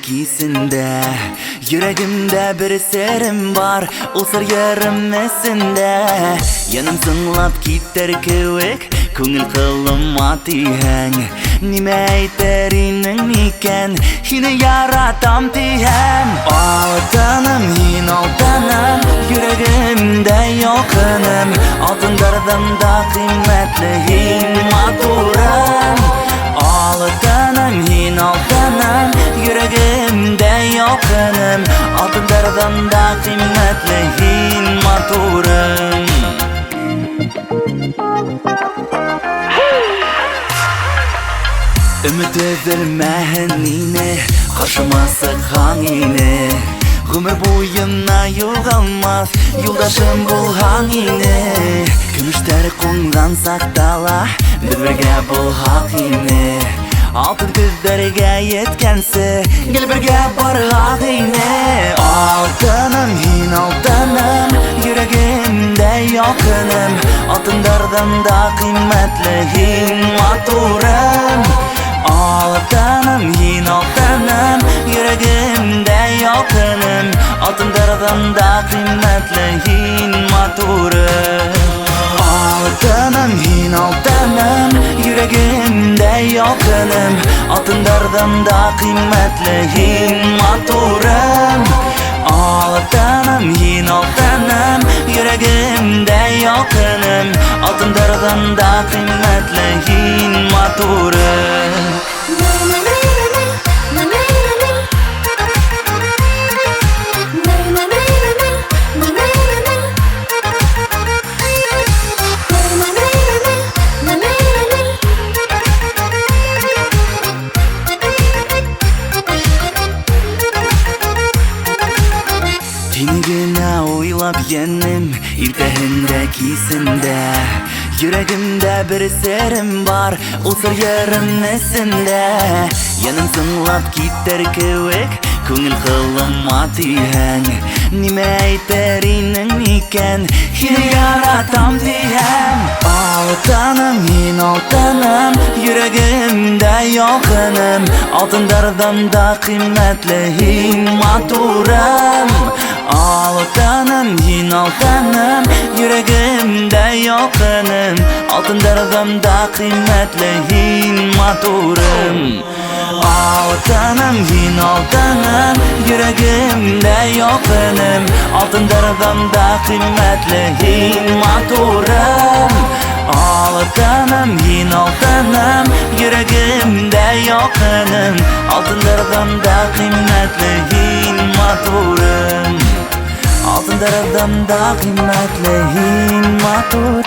ikisinde. Yüreğimde bir serim var, o sır yarımesinde. Yanım sınlap gider kevek, көңіл қылыма тиһәң. Ниме әйтеринең микән, һине яратам тиһәм. Алтыным, һин алтыным, йөрәгемдә якыным. Алтындардан да кыйммәтле һин матурым. Алтыным, һин алтыным, йөрәгемдә якыным. Алтындардан да кыйммәтле һин матурым. Ümit edilmeyen yine, karşıma sıkan yine. Ömür boyuna yoğalmaz, yoldaşım bulhan yine. Gümüşler kongan saktala, bir-birge bulhak yine. Altın gözlerge yetkense, gel birge barhak yine. Altınım, hin altınım, yüreğimde yakınım. Altınlardan da kıymetli hin maturum. Altınım, yin altınım, yüreğimde yakınım. Altınlardan da kıymetli yin maturum. Altınım, yin altınım, yüreğimde yakınım. Altınlardan da kıymetli yin maturum. Altınım, yin altınım, yüreğimde yakınım. Altınlardan da kıymetli yin maturum. Tinigine oylap yendim irtehindekisinde. Yüreğimde bir serim var, o sır yarımesinde. Yanım sınlap gider kevek, көңіл қылыма тиһәң. Ниме әйтеринең микән, һине яратам тиһәм. Алтыным, һин алтыным, йөрәгемдә якыным. Алтындардан да кыйммәтле һин матурым. Алтыным, һин алтыным, yüreğimde yakınım. Altınlardan da kıymetli hin maturum. Altınım, hin altınım, yüreğimde yakınım. Altınlardan da kıymetli hin maturum. Altınım, hin altınım, yüreğimde yakınım. Altınlardan da kıymetli hin maturum. Altınlardan da kıymetli hin maturum.